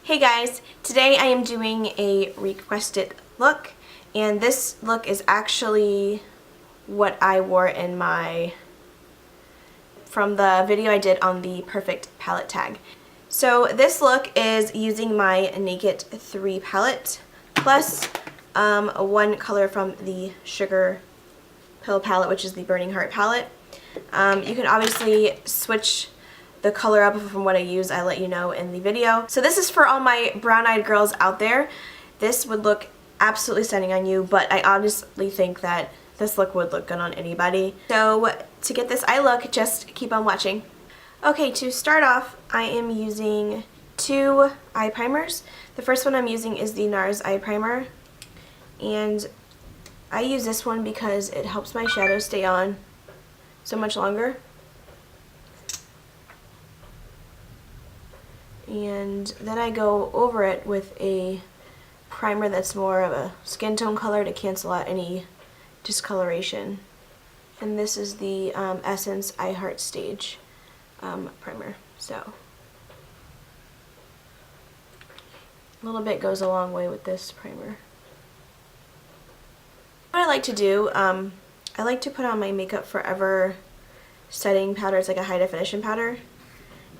Hey guys, today I am doing a requested look, and this look is actually what I wore in from the video I did on the Perfect palette tag. So this look is using my Naked 3 palette plus one color from the Sugar Pill palette, which is the Burning Heart palette. You can obviously switch the color up from what I use. I let you know in the video. So this is for all my brown-eyed girls out there. This would look absolutely stunning on you, but I honestly think that this look would look good on anybody. So to get this eye look, just keep on watching. Okay, to start off, I am using two eye primers. The first one I'm using is the NARS eye primer, and I use this one because it helps my shadows stay on so much longer. And then I go over it with a primer that's more of a skin tone color to cancel out any discoloration. And this is the Essence I Heart Stage primer. So a little bit goes a long way with this primer. What I like to do, I like to put on my Makeup Forever setting powder. It's like a high definition powder.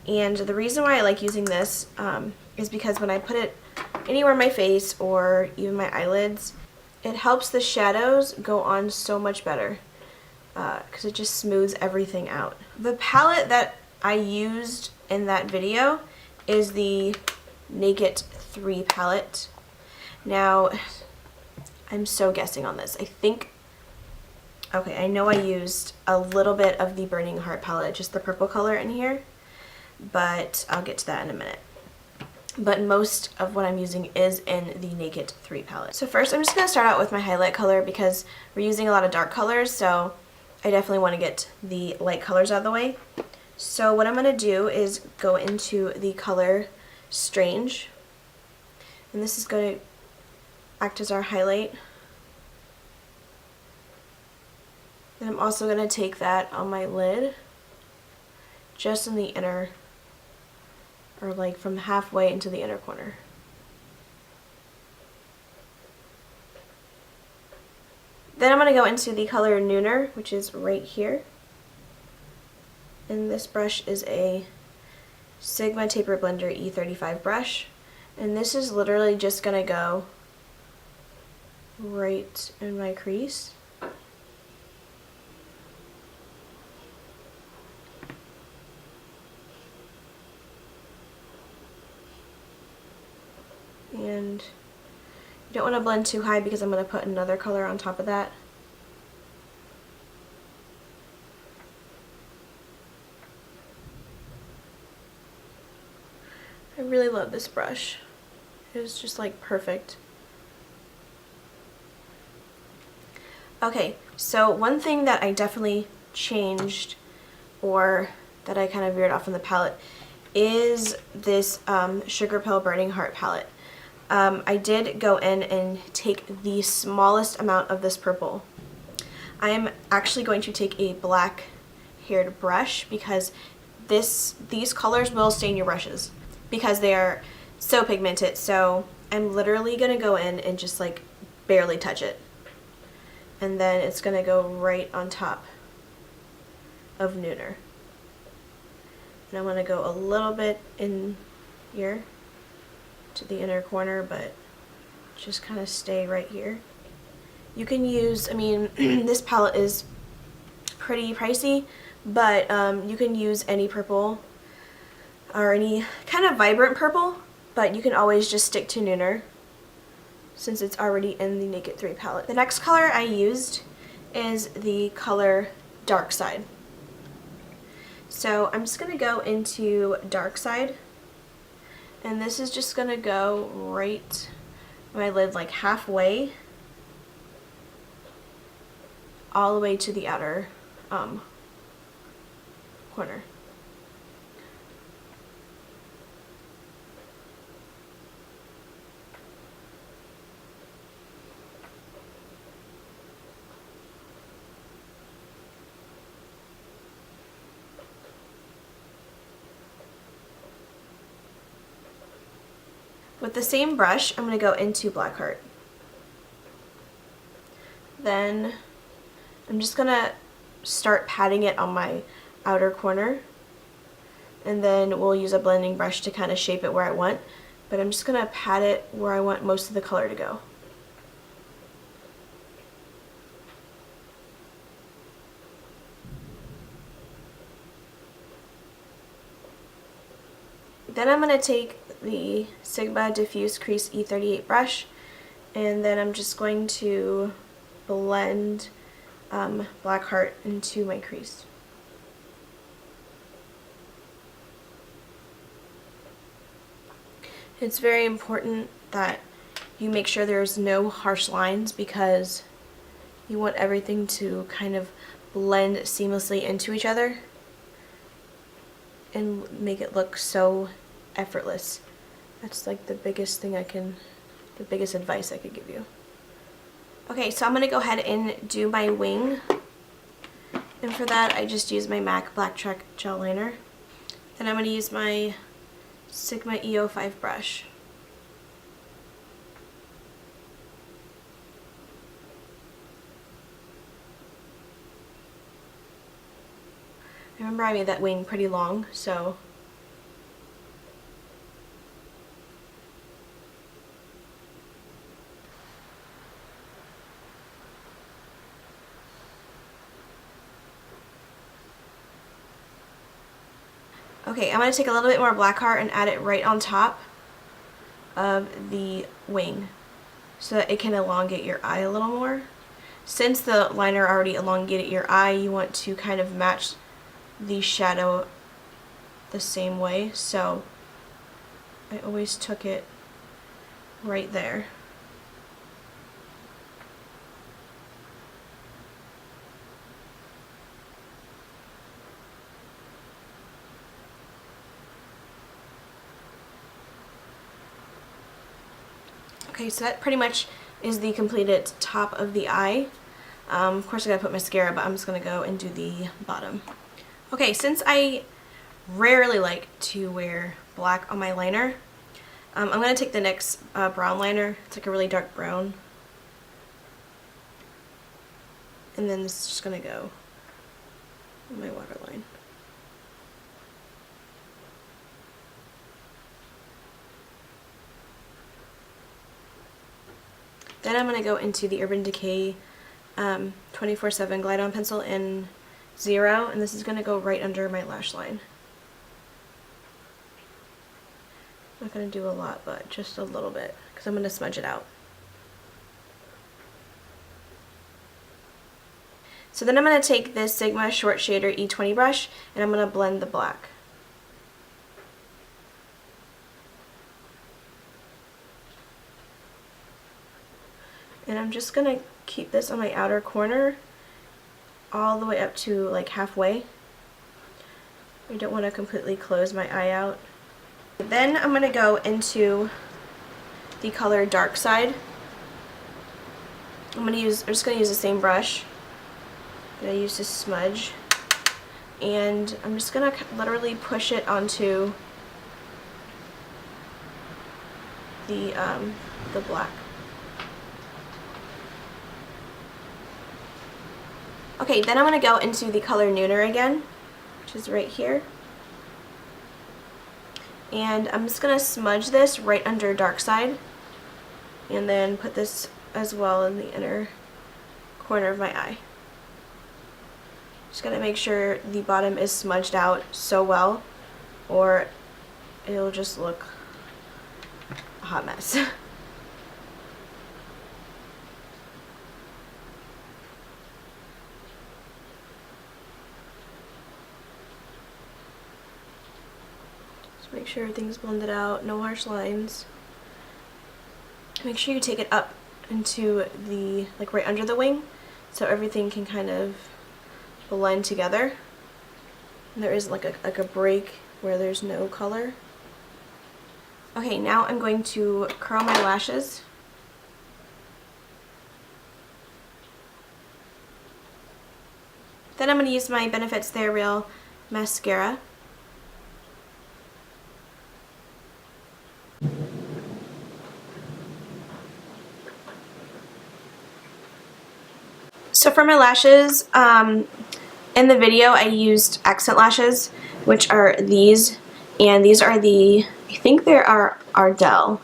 And the reason why I like using this is because when I put it anywhere in my face or even my eyelids, it helps the shadows go on so much better because it just smooths everything out. The palette that I used in that video is the Naked 3 palette. Now, I'm so guessing on this. Okay, I know I used a little bit of the Burning Heart palette, just the purple color in here, but I'll get to that in a minute. But most of what I'm using is in the Naked 3 palette. So first I'm just going to start out with my highlight color because we're using a lot of dark colors, so I definitely want to get the light colors out of the way. So what I'm going to do is go into the color Strange, and this is going to act as our highlight. And I'm also going to take that on my lid, just in the inner, or like from halfway into the inner corner. Then I'm going to go into the color Nooner, which is right here. And this brush is a Sigma Taper Blender E35 brush. And this is literally just going to go right in my crease. And you don't want to blend too high because I'm going to put another color on top of that. I really love this brush. It was just like perfect. Okay, so one thing that I definitely changed, or that I kind of veered off in the palette, is this Sugar Pill Burning Heart palette. I did go in and take the smallest amount of this purple. I am actually going to take a black haired brush because these colors will stain your brushes because they are so pigmented. So I'm literally going to go in and just like barely touch it. And then it's going to go right on top of Nooner. And I'm going to go a little bit in here to the inner corner, but just kind of stay right here. You can use, I mean, this palette is pretty pricey, but you can use any purple or any kind of vibrant purple, but you can always just stick to Nooner since it's already in the Naked 3 palette. The next color I used is the color Dark Side. So I'm just going to go into Dark Side, and this is just going to go right my lid like halfway all the way to the outer corner. With the same brush, I'm going to go into Blackheart. Then I'm just going to start patting it on my outer corner, and then we'll use a blending brush to kind of shape it where I want, but I'm just going to pat it where I want most of the color to go. Then I'm going to take the Sigma Diffuse Crease E38 brush, and then I'm just going to blend Blackheart into my crease. It's very important that you make sure there's no harsh lines, because you want everything to kind of blend seamlessly into each other and make it look so effortless. That's like the biggest advice I could give you. Okay, so I'm going to go ahead and do my wing, and for that I just use my MAC Black Track gel liner. Then I'm going to use my Sigma E05 brush. Remember, I made that wing pretty long, so okay, I'm going to take a little bit more Blackheart and add it right on top of the wing so that it can elongate your eye a little more. Since the liner already elongated your eye, you want to kind of match the shadow the same way, so I always took it right there. Okay, so that pretty much is the completed top of the eye. Of course I gotta put mascara, but I'm just gonna go and do the bottom. Okay, since I rarely like to wear black on my liner, I'm gonna take the NYX brown liner. It's like a really dark brown. And then this is just gonna go on my waterline. Then I'm going to go into the Urban Decay 24/7 Glide On Pencil in 0, and this is going to go right under my lash line. I'm not going to do a lot, but just a little bit, because I'm going to smudge it out. So then I'm going to take this Sigma Short Shader E20 brush, and I'm going to blend the black. And I'm just going to keep this on my outer corner all the way up to like halfway. I don't want to completely close my eye out. Then I'm going to go into the color Dark Side. I'm just going to use the same brush that I used to smudge, and I'm just going to literally push it onto the black. Okay, then I'm going to go into the color Nooner again, which is right here. And I'm just going to smudge this right under Dark Side, and then put this as well in the inner corner of my eye. Just going to make sure the bottom is smudged out so well, or it'll just look a hot mess. Make sure everything's blended out, no harsh lines. Make sure you take it up into the, like right under the wing, so everything can kind of blend together. And there is like a break where there's no color. Okay, now I'm going to curl my lashes. Then I'm going to use my Benefits They're Real mascara. So for my lashes, in the video I used accent lashes, which are these, and these are the, I think they are Ardell,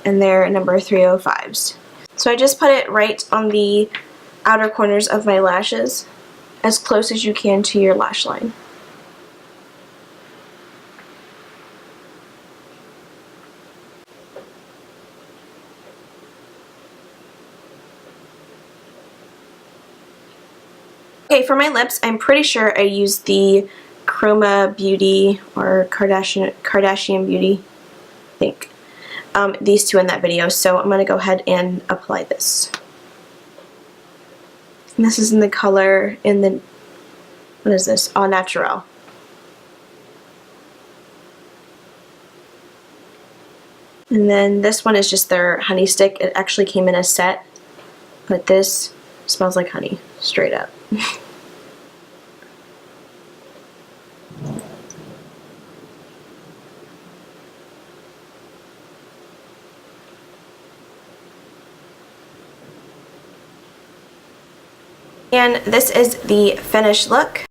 and they're number 305s. So I just put it right on the outer corners of my lashes, as close as you can to your lash line. Okay, for my lips, I'm pretty sure I used the Chroma Beauty or Kardashian Beauty, I think. These two in that video, so I'm going to go ahead and apply this. And this is in the color, what is this? Au Naturel. And then this one is just their honey stick. It actually came in a set, but this smells like honey, straight up. And this is the finished look.